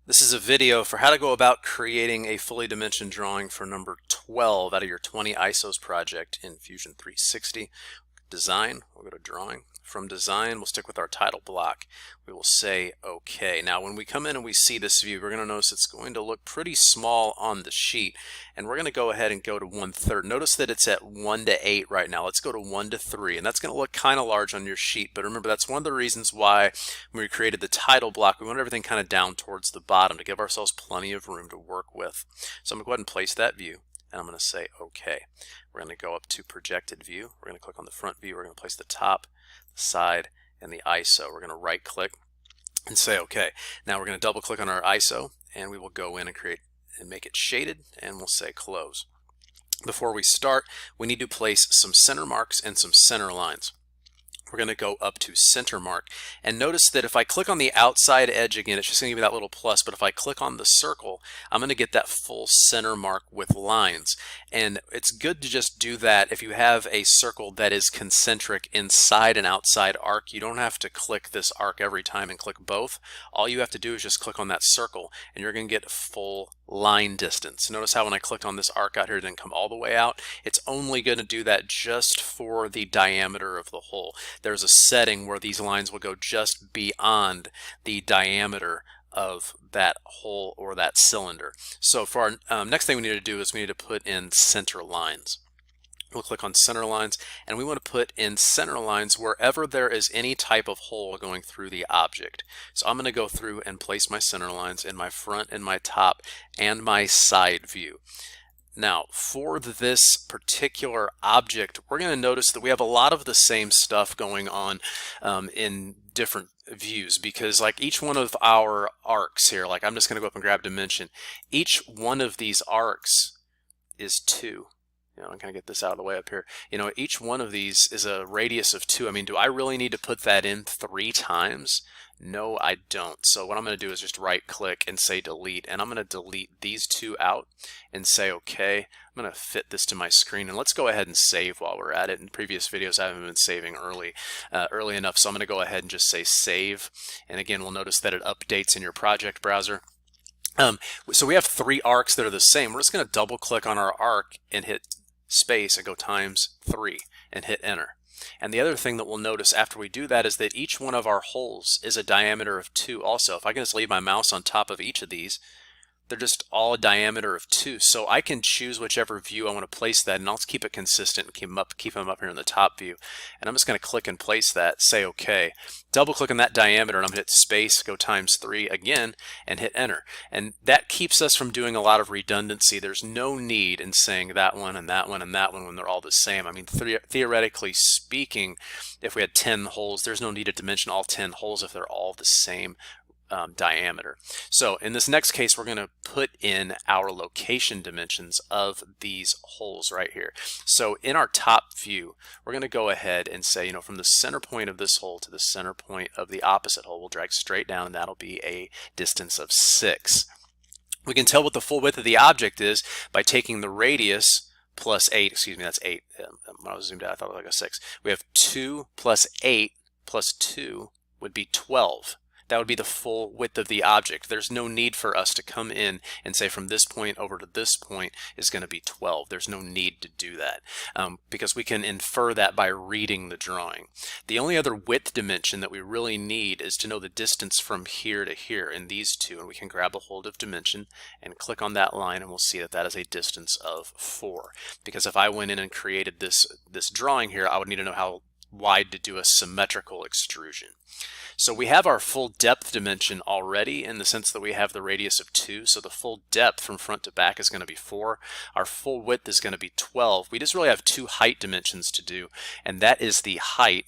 This is a video for how to go about creating a fully dimensioned drawing for number 12 out of your 20 ISOs project in Fusion 360. Design, we'll go to drawing. From design, we'll stick with our title block. We will say OK. Now when we come in and we see this view, we're going to notice it's going to look pretty small on the sheet, and we're going to go ahead and go to 1/3. Notice that it's at 1 to 8 right now. Let's go to 1 to 3, and that's going to look kind of large on your sheet, but remember that's one of the reasons why when we created the title block, we want everything kind of down towards the bottom to give ourselves plenty of room to work with. So I'm going to go ahead and place that view, and I'm going to say OK. We're going to go up to projected view. We're going to click on the front view. We're going to place the top, the side, and the ISO. We're going to right click and say OK. Now we're going to double click on our ISO, and we will go in and create and make it shaded, and we'll say close. Before we start, we need to place some center marks and some center lines. We're going to go up to center mark, and notice that if I click on the outside edge again, it's just going to give me that little plus, but if I click on the circle, I'm going to get that full center mark with lines. And it's good to just do that if you have a circle that is concentric inside and outside arc. You don't have to click this arc every time and click both. All you have to do is just click on that circle, and you're going to get full line distance. Notice how when I clicked on this arc out here, it didn't come all the way out. It's only going to do that just for the diameter of the hole. There's a setting where these lines will go just beyond the diameter of that hole or that cylinder. So for our next thing we need to do is we need to put in center lines. We'll click on center lines, and we want to put in center lines wherever there is any type of hole going through the object. So I'm going to go through and place my center lines in my front and my top and my side view. Now for this particular object, we're going to notice that we have a lot of the same stuff going on in different views, because like each one of our arcs here, like I'm just going to go up and grab dimension, each one of these arcs is 2. I'm going to get this out of the way up here. Each one of these is a radius of 2. I mean, do I really need to put that in 3 times? No, I don't. So what I'm going to do is just right click and say delete, and I'm going to delete these 2 out and say OK. I'm going to fit this to my screen, and let's go ahead and save while we're at it. In previous videos I haven't been saving early enough, so I'm going to go ahead and just say save, and again we'll notice that it updates in your project browser. So we have 3 arcs that are the same. We're just going to double click on our arc and hit space and go times 3 and hit enter. And the other thing that we'll notice after we do that is that each one of our holes is a diameter of 2 also. If I can just leave my mouse on top of each of these, they're just all a diameter of 2. So I can choose whichever view I want to place that, and I'll keep it consistent and keep them up here in the top view. And I'm just going to click and place that, say OK. Double click on that diameter, and I'm going to hit space, go times 3 again, and hit enter. And that keeps us from doing a lot of redundancy. There's no need in saying that one and that one and that one when they're all the same. I mean, theoretically speaking, if we had 10 holes, there's no need to dimension all 10 holes if they're all the same diameter. So in this next case, we're going to put in our location dimensions of these holes right here. So in our top view, we're going to go ahead and say, from the center point of this hole to the center point of the opposite hole, we'll drag straight down, and that'll be a distance of 6. We can tell what the full width of the object is by taking the radius plus 8, excuse me, that's 8. When I was zoomed out, I thought it was like a 6. We have 2 plus 8 plus 2 would be 12. That would be the full width of the object. There's no need for us to come in and say from this point over to this point is going to be 12. There's no need to do that because we can infer that by reading the drawing. The only other width dimension that we really need is to know the distance from here to here in these two, and we can grab a hold of dimension and click on that line, and we'll see that that is a distance of 4. Because if I went in and created this drawing here, I would need to know how wide to do a symmetrical extrusion. So we have our full depth dimension already in the sense that we have the radius of 2. So the full depth from front to back is going to be 4. Our full width is going to be 12. We just really have 2 height dimensions to do, and that is the height.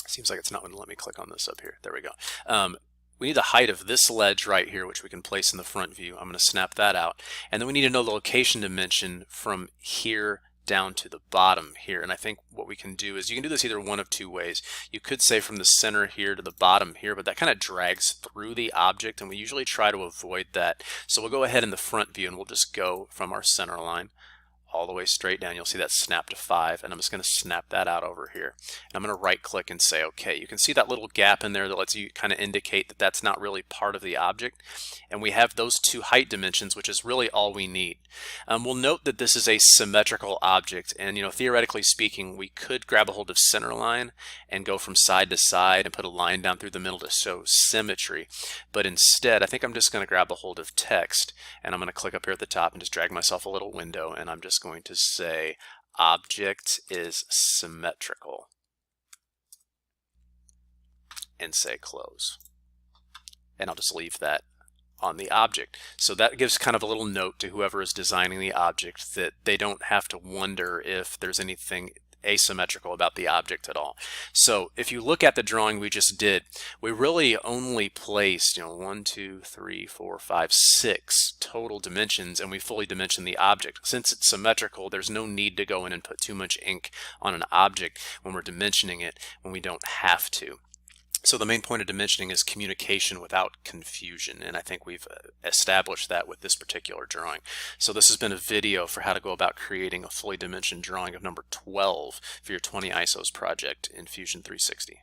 Seems like it's not going to let me click on this up here. There we go. We need the height of this ledge right here, which we can place in the front view. I'm going to snap that out. And then we need to know the location dimension from here down to the bottom here. And I think what we can do is you can do this either one of 2 ways. You could say from the center here to the bottom here, but that kind of drags through the object, and we usually try to avoid that. So we'll go ahead in the front view, and we'll just go from our center line all the way straight down. You'll see that snap to 5, and I'm just going to snap that out over here. And I'm going to right click and say OK. You can see that little gap in there that lets you kind of indicate that that's not really part of the object. And we have those 2 height dimensions, which is really all we need. We'll note that this is a symmetrical object, and theoretically speaking, we could grab a hold of center line and go from side to side and put a line down through the middle to show symmetry. But instead, I think I'm just going to grab a hold of text, and I'm going to click up here at the top and just drag myself a little window, and I'm just going to say object is symmetrical and say close. And I'll just leave that on the object. So that gives kind of a little note to whoever is designing the object that they don't have to wonder if there's anything asymmetrical about the object at all. So if you look at the drawing we just did, we really only placed 1, 2, 3, 4, 5, 6 total dimensions, and we fully dimensioned the object. Since it's symmetrical, there's no need to go in and put too much ink on an object when we're dimensioning it when we don't have to. So the main point of dimensioning is communication without confusion, and I think we've established that with this particular drawing. So this has been a video for how to go about creating a fully dimensioned drawing of number 12 for your 20 ISOs project in Fusion 360.